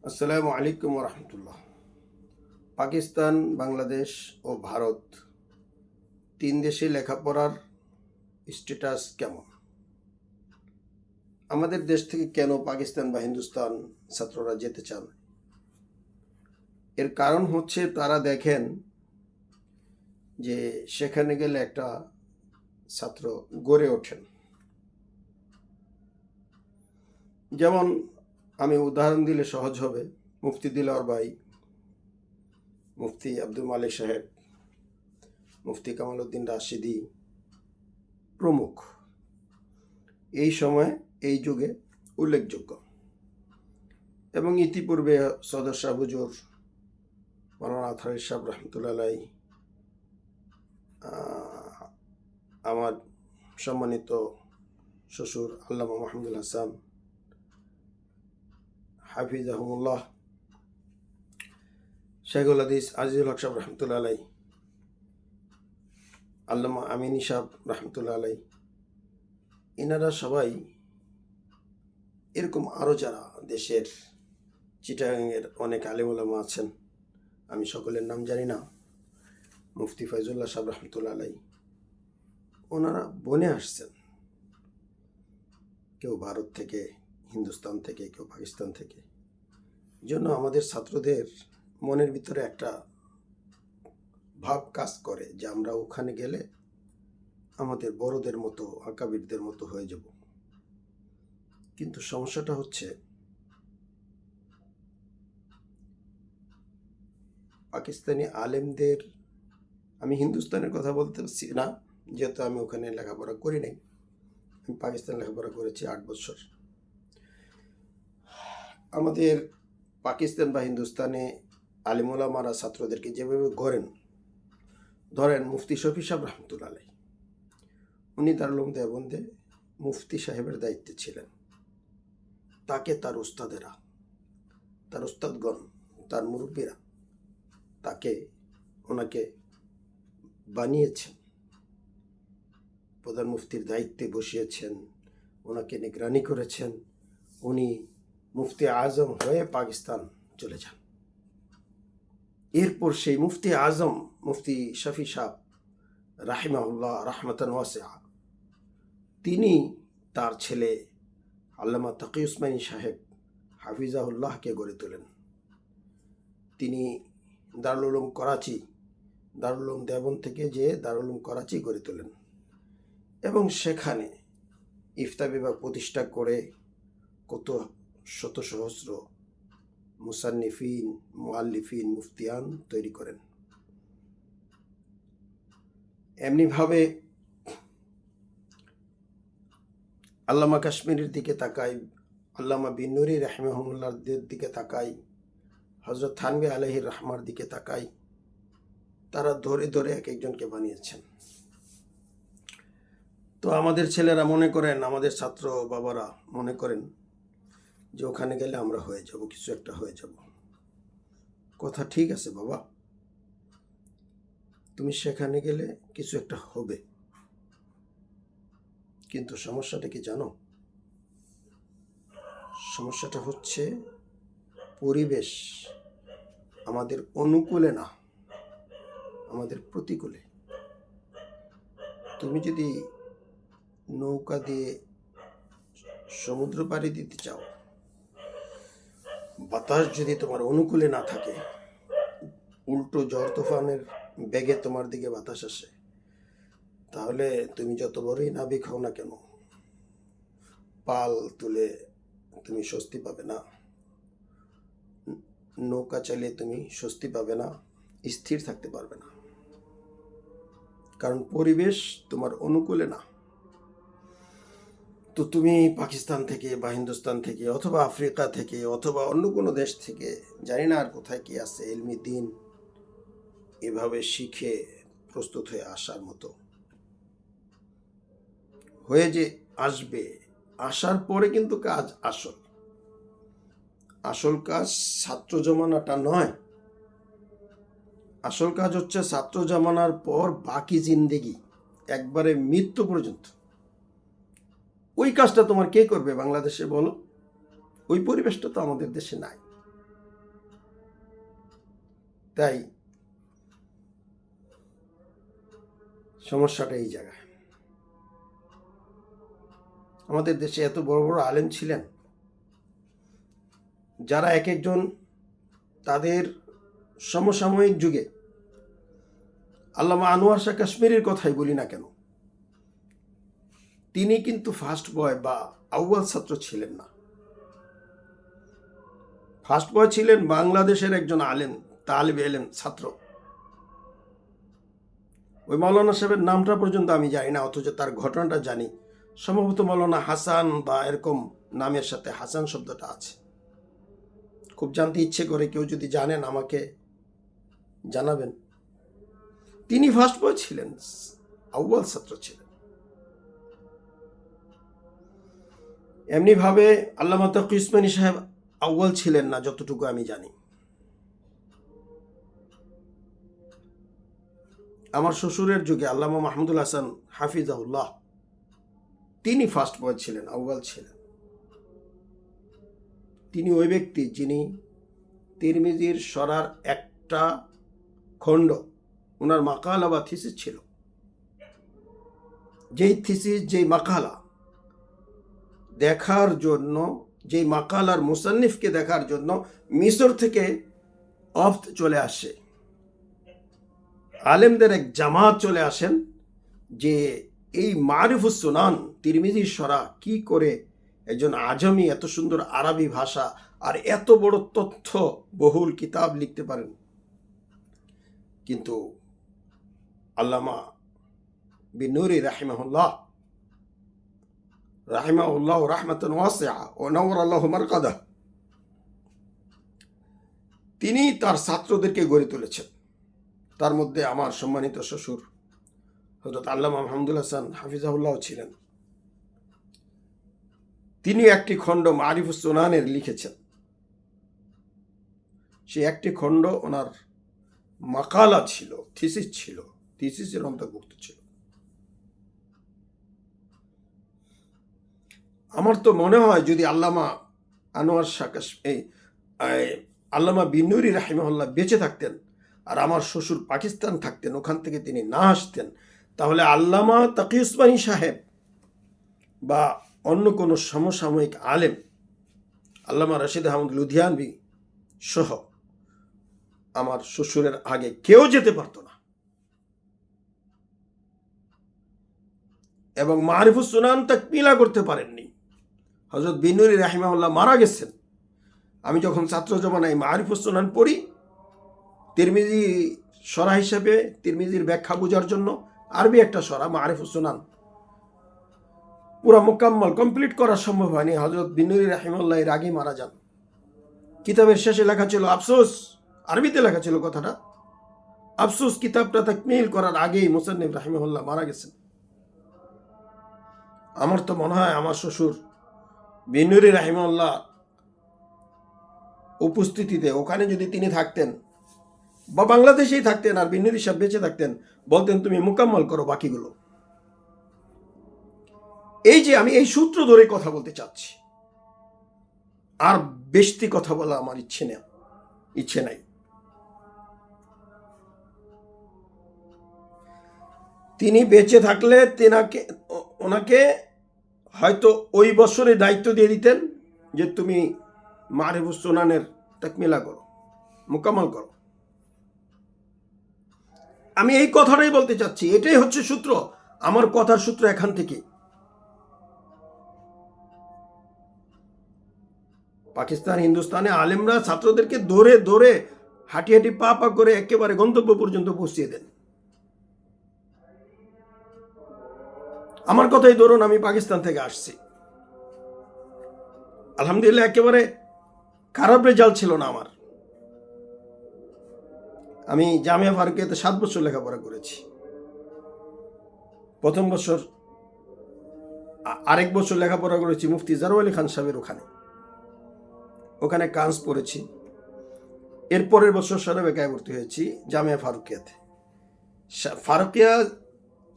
আসসালামু আলাইকুম রহমতুল্লাহ। পাকিস্তান, বাংলাদেশ ও ভারত তিন দেশে লেখাপড়ার স্ট্যাটাস কেমন? আমাদের দেশ থেকে কেন পাকিস্তান বা হিন্দুস্তান ছাত্ররা যেতে চান? এর কারণ হচ্ছে তারা দেখেন যে সেখানে গেলে একটা ছাত্র গড়ে ওঠেন। যেমন আমি উদাহরণ দিলে সহজ হবে, মুফতি দিলওয়ার ভাই, মুফতি আব্দুল মালিক সাহেব, মুফতি কামাল উদ্দিন রাশিদি প্রমুখ এই সময় এই যুগে উল্লেখযোগ্য। এবং ইতিপূর্বে সদর শাহ হুজুর মাওলানা আতহার সাহেব রহমতুল্লাহ আলাই, আমার সম্মানিত শ্বশুর আল্লামা মাহমুদুল হাসান হাফিজাহুমুল্লাহ, শেখুল হাদিস আজিজুল হক সাহেব রহমতুল্লাহ আলাই, আল্লামা আমিনী সাহেব রহমতুল্লাহ আলাই, এনারা সবাই এরকম আরও যারা দেশের চিটাগাংয়ের অনেক আলেম ওলামা আছেন, আমি সকলের নাম জানি না, মুফতি ফয়জুল্লাহ সাহেব রহমতুল্লাহ আলাই, ওনারা বনে আসছেন, কেউ ভারত থেকে, হিন্দুস্তান থেকে, কেউ পাকিস্তান থেকে। জন্য আমাদের ছাত্রদের মনের ভিতরে একটা ভাব কাজ করে যে আমরা ওখানে গেলে আমাদের বড়দের মতো, আকাবিরদের মতো হয়ে যাব। কিন্তু সমস্যাটা হচ্ছে পাকিস্তানি আলেমদের, আমি হিন্দুস্তানের কথা বলতে পারছি না যেহেতু আমি ওখানে লেখাপড়া করি নাই, আমি পাকিস্তান লেখাপড়া করেছি 8 বছর। আমাদের পাকিস্তান বা হিন্দুস্তানে আলিমুলামারা ছাত্রদেরকে যেভাবে গড়েন, ধরেন মুফতি শফি সাহেব রহমতুল্লাহ আলাই, উনি দারুল উলুম দেওবন্দে মুফতি সাহেবের দায়িত্বে ছিলেন। তাকে তার উস্তাদেরা, তার উস্তাদগণ, তার মুরব্বীরা ওনাকে বানিয়েছেন, প্রধান মুফতির দায়িত্বে বসিয়েছেন, ওনাকে নিগরানি করেছেন। উনি মুফতি আজম হয়ে পাকিস্তান চলে যান। এরপর সেই মুফতি আজম মুফতি শফি সাহেব রাহিমাহুল্লাহ রাহমাতান ওয়াসিআ, তিনি তার ছেলে আল্লামা তাকি উসমানী সাহেব হাফিজাহুল্লাহকে গড়ে তোলেন। তিনি দারুল উলুম করাচি, দারুল উলুম দেওবন্দ থেকে যে দারুল উলুম করাচি গড়ে তোলেন এবং সেখানে ইফতা বিভাগ প্রতিষ্ঠা করে কত শত সহস্র মুসান্নিফিন, মুআল্লিফিন, মুফতিয়ান তৈরি করেন। এমনিভাবে আল্লামা কাশ্মীরের দিকে তাকাই, আল্লামা বিন নুরি রাহিমাহুল্লাহর দিকে তাকাই, হযরত থানভী আলাইহির রহমার দিকে তাকাই, তারা ধরে ধরে এক একজনকে বানিয়েছেন। তো আমাদের ছেলেরা মনে করেন, আমাদের ছাত্র বাবারা মনে করেন যে ওখানে গেলে আমরা হয়ে যাব, কিছু একটা হয়ে যাব। কথা ঠিক আছে বাবা, তুমি সেখানে গেলে কিছু একটা হবে, কিন্তু সমস্যাটা কি জানো? সমস্যাটা হচ্ছে পরিবেশ আমাদের অনুকূলে না, আমাদের প্রতিকূলে। তুমি যদি নৌকা দিয়ে সমুদ্র পাড়ি দিতে চাও, বাতাস যদি তোমার অনুকূলে না থাকে, উল্টো ঝড় তুফানের বেগে তোমার দিকে বাতাস আসে, তাহলে তুমি যত বড়ই নাবিক হও না কেন, পাল তুলে তুমি স্বস্তি পাবে না, নৌকা চালিয়ে তুমি স্বস্তি পাবে না, স্থির থাকতে পারবে না, কারণ পরিবেশ তোমার অনুকূলে না। তো তুমি পাকিস্তান থেকে বা হিন্দুস্তান থেকে অথবা আফ্রিকা থেকে অথবা অন্য কোনো দেশ থেকে, জানি না আর কোথায় কি আছে, ইলমি দিন এভাবে শিখে প্রস্তুত হয়ে আসার মতো হয়ে যে আসবে, আসার পরে কিন্তু কাজ আসল কাজ ছাত্র জমানাটা নয়। আসল কাজ হচ্ছে ছাত্র জমানার পর বাকি জিন্দেগি, একবারে মৃত্যু পর্যন্ত। ওই কাজটা তোমার কে করবে বাংলাদেশে বলো? ওই পরিবেশটা তো আমাদের দেশে নাই। তাই সমস্যাটা এই জায়গায়। আমাদের দেশে এত বড় বড় আলেম ছিলেন যারা এক একজন তাদের সমসাময়িক যুগে, আল্লামা আনোয়ার শাহ কাশ্মীরের কথাই বলি না কেন, তিনি কিন্তু ফার্স্ট বয় বা আউয়াল ছাত্র ছিলেন না। ফার্স্ট বয় ছিলেন বাংলাদেশের একজন আলেম, তালিবে ইলম ছাত্র। ওই মাওলানা সাহেবের নামটা পর্যন্ত আমি জানি না, অথচ তার ঘটনাটা জানি। সম্ভবত মাওলানা হাসান বা এরকম নামের সাথে হাসান শব্দটা আছে। খুব জানতে ইচ্ছে করে, কেউ যদি জানেন আমাকে জানাবেন। তিনি ফার্স্ট বয় ছিলেন, আউয়াল ছাত্র ছিলেন। এমনিভাবে আল্লামা তাকি উসমানী সাহেব আউয়াল ছিলেন না যতটুকু আমি জানি। আমার শ্বশুরের যুগে আল্লামা মাহমুদুল হাসান হাফিজাহুল্লাহ, তিনি ফার্স্ট বয় ছিলেন, আউয়াল ছিলেন। তিনি ওই ব্যক্তি যিনি তিরমিজির সরার একটা খণ্ড, ওনার মাকালা বা থিসিস ছিল, যেই থিসিস, যেই মাকালা দেখার জন্য, যেই মাকালার মুসান্নিফকে দেখার জন্য মিশর থেকে অফত চলে আসে, আলেমদের এক জামাত চলে আসেন যে এই মারিফুস সুনান তিরমিজির সরা কি করে একজন আজমি এত সুন্দর আরবি ভাষা আর এত বড় তথ্য বহুল কিতাব লিখতে পারেন। কিন্তু আল্লামা বিনুরি রাহিমাহুল্লাহ রাহমাতান ওয়াসিআ ওয়া নাওয়ারা আল্লাহু মারকাদাহ, তিনি তার ছাত্রদেরকে গড়ে তুলেছেন। তার মধ্যে আমার সম্মানিত শ্বশুর হযরত আল্লামা মাহমুদুল হাসান হাফিজাহুল্লাহ ছিলেন। তিনি একটি খণ্ড মারিফুস সুনানের লিখেছেন। সে একটি খণ্ড ওনার মাকালা ছিল, থিসিস ছিল, থিসিসের অন্তর্ভুক্ত ছিল। আমার তো মনে হয় যদি আল্লামা আনোয়ার শাহ আল্লামা বিনুরি রাহিমাহুল্লাহ বেঁচে থাকতেন আর আমার শ্বশুর পাকিস্তান থাকতেন, ওখান থেকে তিনি না আসতেন, তাহলে আল্লামা তাকি উসমানী সাহেব বা অন্য কোনো সমসাময়িক আলেম, আল্লামা রশিদ আহমদ লুধিয়ানবি সহ আমার শ্বশুরের আগে কেউ যেতে পারত না। এবং মারিফুস সুনান তাকমিলা করতে পারেননি। হযরত বিনুরি রাহিমাহুল্লাহ মারা গেছেন। আমি যখন ছাত্র জমানায় মারিফুস সুনান পড়ি, তিরমিজি সরা হিসাবে তিরমিজির ব্যাখ্যা বোঝার জন্য আরবি একটা সরা মারিফুস সুনান পুরা মোকাম্মল কমপ্লিট করা সম্ভব হয়নি। হযরত বিনুরি রাহিমাহুল্লাহ এর আগেই মারা যান। কিতাবের শেষে লেখা ছিল আফসোস, আরবিতে লেখা ছিল কথাটা, আফসোস কিতাবটা তাকমিল করার আগেই মুসান্নিফ রাহিমাহুল্লাহ মারা গেছেন। আমার তো মনে হয় আমার শ্বশুর বিনুরি রাহিমাহুল্লাহ উপস্থিতিতে ওখানে যদি তিনি থাকতেন বা বাংলাদেশেই থাকতেন আর বিনুরি সাহেব বেঁচে থাকতেন, বলতেন তুমি মোকাম্মল করো বাকিগুলো। এই যে আমি এই সূত্র ধরে কথা বলতে চাচ্ছি, আর বেশি কথা বলা আমার ইচ্ছে নাই। তিনি বেঁচে থাকলে ওনাকে হয়তো ওই বছরে দায়িত্ব দিয়ে দিতেন যে তুমি মারিফুস সুনানের তাকমিলা করো, মোকাম্মল করো। আমি এই কথাটাই বলতে চাচ্ছি, এটাই হচ্ছে সূত্র, আমার কথার সূত্র এখান থেকে। পাকিস্তান হিন্দুস্তানে আলেমরা ছাত্রদেরকে ধরে ধরে হাঁটি হাঁটি পা পা করে একেবারে গন্তব্য পর্যন্ত পৌঁছিয়ে দেন। আমার কথাই ধরুন, আমি পাকিস্তান থেকে আসছি, আলহামদুলিল্লাহ একেবারে খারাপ রেজাল্ট ছিল না আমার। আমি জামিয়া ফারুকিয়াতে 7 বছর লেখাপড়া করেছি। প্রথম বছর, আরেক বছর লেখাপড়া করেছি মুফতি জারওয়ার আলী খান সাহেবের ওখানে কান্স পড়েছি। এরপরের বছর শরীফেকায় ভর্তি হয়েছি জামিয়া ফারুকিয়াতে। ফারুকিয়া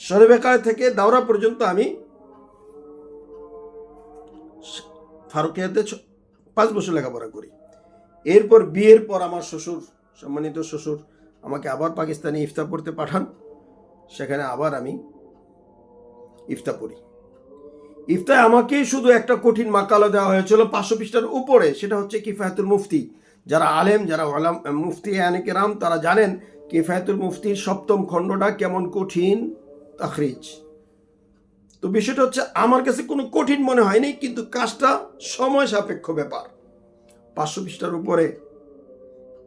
শরীফেকায় থেকে দাওরা পর্যন্ত আমি ফারুকিয়াতে 5 বছর লেখাপড়া করি। এরপর বিয়ের পর আমার শ্বশুর সম্মানিত শ্বশুর আমাকে আবার পাকিস্তানে ইফতা পড়তে পাঠান, সেখানে আবার আমি ইফতা পড়ি। ইফতায় আমাকে শুধু একটা কঠিন মাকালা দেওয়া হয়েছিল 500 পৃষ্ঠার উপরে, সেটা হচ্ছে কিফায়াতুল মুফতি। যারা আলেম, যারা মুফতি আনে কেরাম, তারা জানেন কিফায়াতুল মুফতির 7ম খণ্ডটা কেমন কঠিন তাখরিজ। তো বিষয়টা হচ্ছে আমার কাছে কোনো কঠিন মনে হয়নি, কিন্তু কাজটা সময় সাপেক্ষ ব্যাপার। 500 পৃষ্ঠার উপরে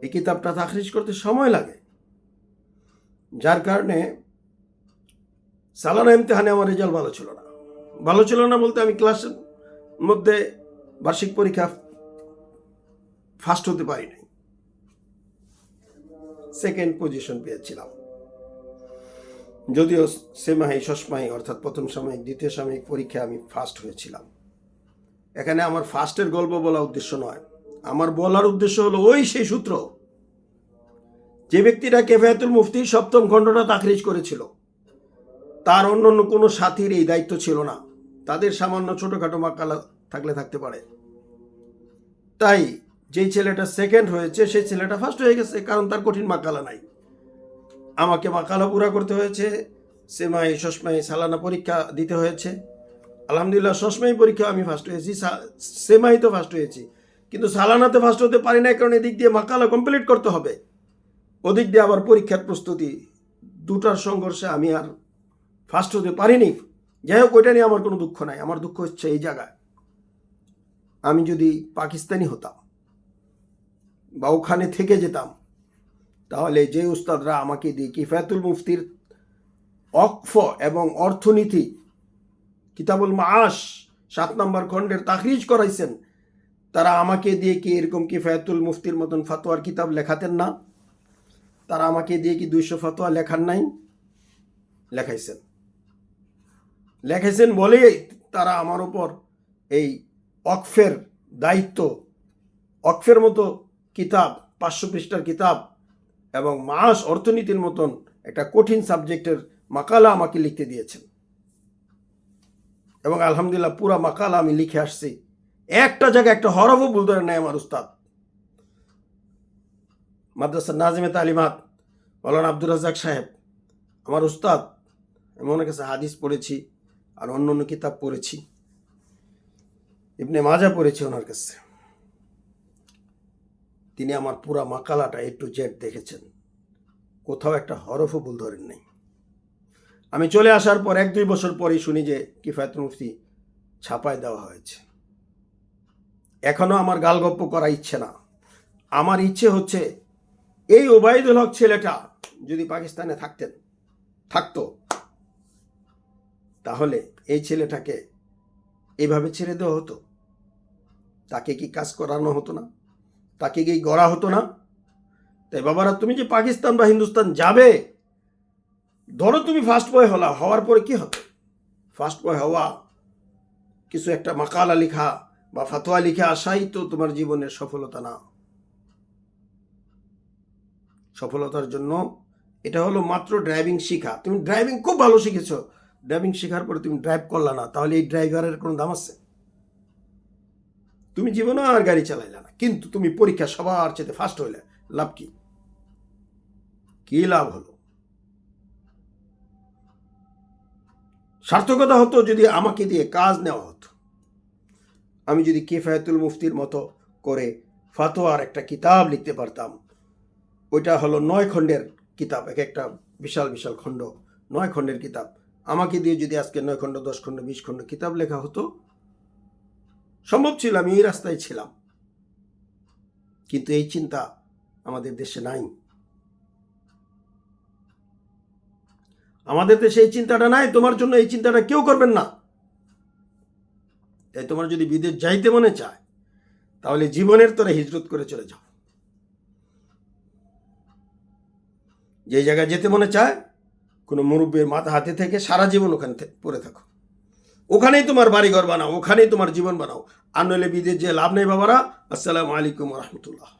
এই কিতাবটা তাখরিজ করতে সময় লাগে, যার কারণে সালানা ইমতিহানে আমার রেজাল্ট ভালো ছিল না। ভালো ছিল না বলতে আমি ক্লাসের মধ্যে বার্ষিক পরীক্ষা ফার্স্ট হতে পারি নাই, 2nd পজিশন পেয়েছিলাম। যদিও সেমাহি ষষ্মাহি অর্থাৎ প্রথম সাময়িক, দ্বিতীয় সাময়িক পরীক্ষা আমি ফার্স্ট হয়েছিলাম। এখানে আমার ফার্স্টের গল্প বলা উদ্দেশ্য নয়, আমার বলার উদ্দেশ্য হলো ওই সেই সূত্র যে ব্যক্তিটা কিফায়াতুল মুফতির 7ম খণ্ডটা তাখরিজ করেছিল, তার অন্য কোনো সাথীর এই দায়িত্ব ছিল না। তাদের সামান্য ছোটখাটো মাকালা থাকলে থাকতে পারে, তাই যেই ছেলেটা 2nd হয়েছে সেই ছেলেটা ফার্স্ট হয়ে গেছে, কারণ তার কঠিন মাকালা নাই। আমাকে মাকালা পুরা করতে হয়েছে, সেমাই ষষ্মাই সালানা পরীক্ষা দিতে হয়েছে। আলহামদুলিল্লাহ ষষ্মাই পরীক্ষা আমি ফার্স্ট হয়েছি, সেমাই তো ফার্স্ট হয়েছি, কিন্তু সালানাতে ফার্স্ট হতে পারি না, কারণ এদিক দিয়ে মাকালা কমপ্লিট করতে হবে, ওদিক দিয়ে আবার পরীক্ষার প্রস্তুতি, দুটার সংঘর্ষে আমি আর ফার্স্ট হতে পারিনি। যাই হোক, ওইটা নিয়ে আমার কোনো দুঃখ নাই। আমার দুঃখ হচ্ছে এই জায়গায়, আমি যদি পাকিস্তানি হতাম বা ওখানে থেকে যেতাম, তাহলে যে উস্তাদরা আমাকে দিয়ে কিফায়াতুল মুফতির অক্ফ এবং অর্থনীতি কিতাবুল মাআশ 7 নম্বর খণ্ডের তাখরিজ করাইছেন, তারা আমাকে দিয়ে কি এরকম কিফায়াতুল মুফতির মতন ফতোয়ার কিতাব লেখাতেন না? তারা আমাকে দিয়ে কি 200 ফতোয়া লেখান নাই? লেখাইছেন বলেই তারা আমার উপর এই অক্ফের দায়িত্ব, অক্ফের মতো কিতাব, 500 পৃষ্ঠার কিতাব এবং মাস অর্থনীতির মতন একটা কঠিন সাবজেক্টের মাকালা আমাকে লিখতে দিয়েছেন। এবং আলহামদুলিল্লাহ পুরা মাকালা আমি লিখে আসছি, একটা জায়গায় একটা হরফও ভুল ধরে নেয় আমার উস্তাদ মাদ্রাসা নাজিমে তালিমাত মাওলানা আব্দুর রাজ্জাক সাহেব, আমার উস্তাদ। আমি ওনার কাছে হাদিস পড়েছি আর অন্য অন্য কিতাব পড়েছি, ইবনে মাজা পড়েছি ওনার কাছে। তিনি আমার পুরা মাকালাটা A to Z দেখেছেন, কোথাও একটা হরফও ভুল ধরেন নাই। আমি চলে আসার পর 1-2 বছর পরেই শুনি যে কিফায়াতুল মুফতি ছাপায় দেওয়া হয়েছে। এখনো আমার গালগপ্প করা ইচ্ছে না, আমার ইচ্ছে হচ্ছে এই ওবায়দুল হক ছেলেটা যদি পাকিস্তানে থাকতো, তাহলে এই ছেলেটাকে এইভাবে ছেড়ে দেওয়া হতো, তাকে কি কাজ করানো হতো না, তাকে কি গড়া হতো না? তাই বাবারা, তুমি যে পাকিস্তান বা হিন্দুস্তান যাবে, ধরো তুমি ফার্স্ট বয় হওয়ার পরে কি হবে? ফার্স্ট বয় হওয়া, কিছু একটা মাকালা লিখা বা ফতোয়া লিখে আসাই তো তোমার জীবনের সফলতা না। সফলতার জন্য এটা হলো মাত্র ড্রাইভিং শিখা। তুমি ড্রাইভিং খুব ভালো শিখেছো, ড্রাইভিং শেখার পরে তুমি ড্রাইভ করলা না, তাহলে এই ড্রাইভারের কোনো দাম আছে? তুমি জীবনে আর গাড়ি চালাইলা না, কিন্তু তুমি পরীক্ষা সবার চেয়ে ফার্স্ট হইলে, লাভ কি? কি লাভ হলো? সার্থকতা হতো যদি আমাকে দিয়ে কাজ নেওয়া হতো। আমি যদি কিফায়াতুল মুফতির মতো করে ফতোয়ার একটা কিতাব লিখতে পারতাম। ওইটা হলো 9 খণ্ডের কিতাব, এক একটা বিশাল বিশাল খণ্ড, 9 খণ্ডের কিতাব। আমাকে দিয়ে যদি আজকে 9 খণ্ড, 10 খণ্ড, 20 খণ্ড কিতাব লেখা হতো, সম্ভব ছিল, আমি এই রাস্তায় ছিলাম। কিন্তু এই চিন্তা আমাদের দেশে নাই। আমাদের দেশে এই চিন্তাটা নাই। তোমার জন্য এই চিন্তাটা কেউ করবেন না। তাই তোমার যদি বিদেশ যাইতে মনে চায়, তাহলে জীবনের তরে হিজরত করে চলে যাও। যে জায়গায় যেতে মনে চায়, কোনো মুরব্বীর মাথা হাতে থেকে সারা জীবন ওখানে পড়ে থাকো, ওখানেই তোমার বাড়িঘর বানাও, ওখানেই তোমার জীবন বানাও। আর নইলে বিদেশ যে লাভ নেই বাবারা। আসসালামু আলাইকুম রহমতুল্লাহ।